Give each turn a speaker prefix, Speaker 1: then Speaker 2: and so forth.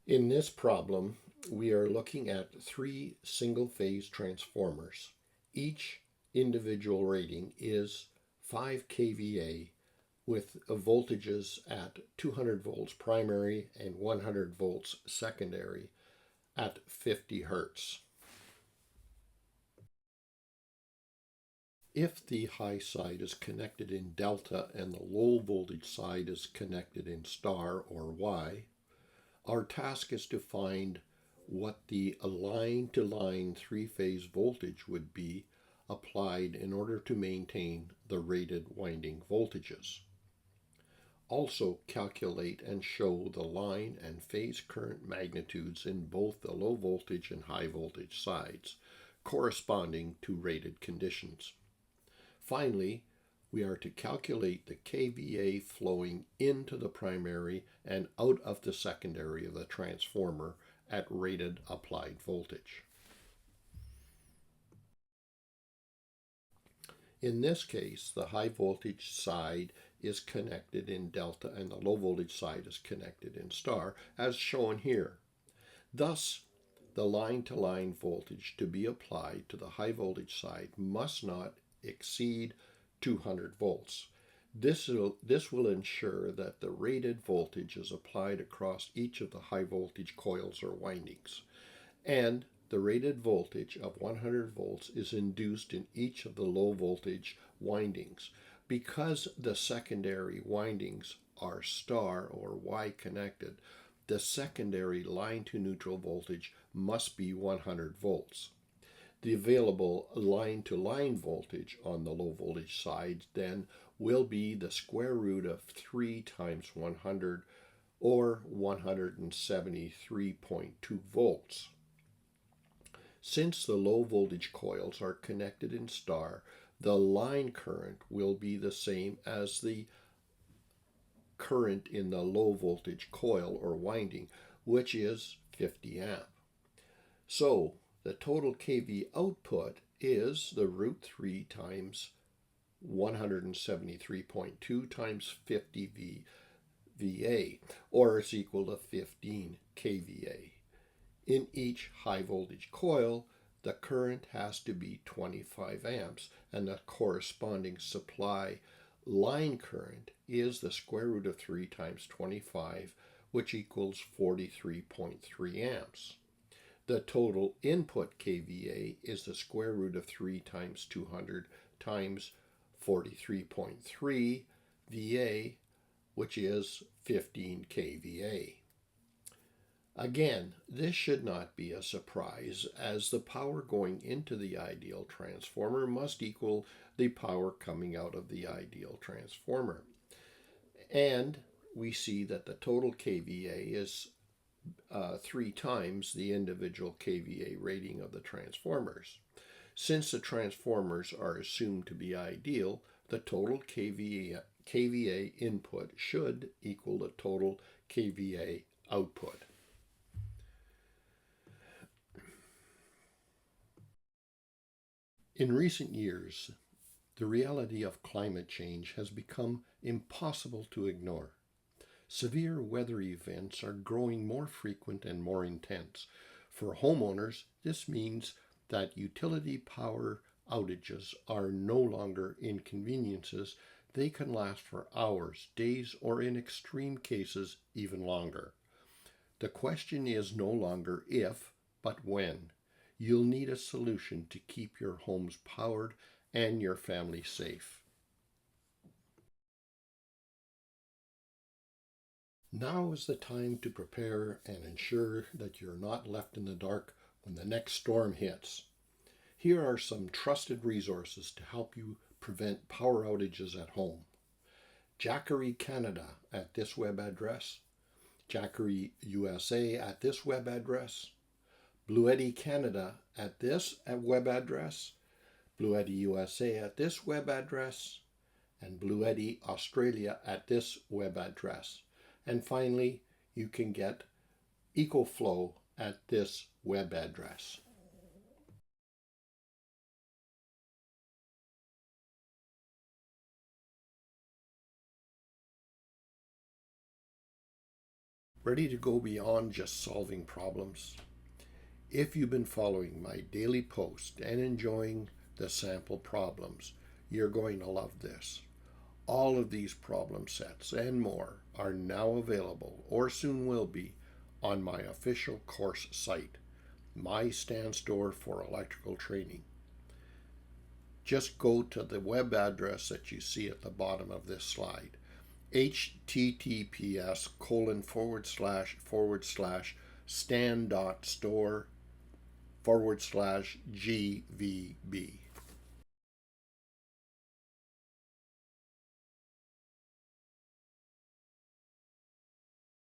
Speaker 1: In this problem, we are looking at three single-phase transformers. Each individual rating is 5 kVA with voltages at 200 volts primary and 100 volts secondary at 50 Hertz. If the high side is connected in delta and the low voltage side is connected in star or Y, our task is to find what the line-to-line three-phase voltage would be applied in order to maintain the rated winding voltages. Also calculate and show the line and phase current magnitudes in both the low voltage and high voltage sides, corresponding to rated conditions. Finally, we are to calculate the kVA flowing into the primary and out of the secondary of the transformer at rated applied voltage. In this case, the high voltage side is connected in delta and the low voltage side is connected in star, as shown here. Thus, the line-to-line voltage to be applied to the high voltage side must not exceed 200 volts. This will ensure that the rated voltage is applied across each of the high voltage coils or windings, and the rated voltage of 100 volts is induced in each of the low voltage windings. Because the secondary windings are star or Y connected, the secondary line to neutral voltage must be 100 volts. The available line-to-line voltage on the low voltage side then will be the square root of 3 times 100 or 173.2 volts. Since the low voltage coils are connected in star, the line current will be the same as the current in the low voltage coil or winding, which is 50 amp. So the total kV output is the root 3 times 173.2 times 50 VA, or it's equal to 15 kVA. In each high voltage coil, the current has to be 25 amps, and the corresponding supply line current is the square root of 3 times 25, which equals 43.3 amps. The total input kVA is the square root of 3 times 200 times 43.3 VA, which is 15 kVA. Again, this should not be a surprise, as the power going into the ideal transformer must equal the power coming out of the ideal transformer. And we see that the total kVA is 3 times the individual kVA rating of the transformers. Since the transformers are assumed to be ideal, the total kVA input should equal the total kVA output. In recent years, the reality of climate change has become impossible to ignore. Severe weather events are growing more frequent and more intense. For homeowners, this means that utility power outages are no longer inconveniences. They can last for hours, days, or in extreme cases, even longer. The question is no longer if, but when. You'll need a solution to keep your homes powered and your family safe. Now is the time to prepare and ensure that you're not left in the dark when the next storm hits. Here are some trusted resources to help you prevent power outages at home. 𝐃𝐈𝐒𝐂𝐋𝐀 Canada at this web address, 𝐃𝐈𝐒 USA at this web address, Bluetti Canada at this web address, Bluetti USA at this web address, and Bluetti Australia at this web address. And finally, you can get EcoFlow at this web address. Ready to go beyond just solving problems? If you've been following my daily post and enjoying the sample problems, you're going to love this. All of these problem sets and more are now available, or soon will be, on my official course site, my stand store for electrical training. Just go to the web address that you see at the bottom of this slide, https://stand.store/GVB.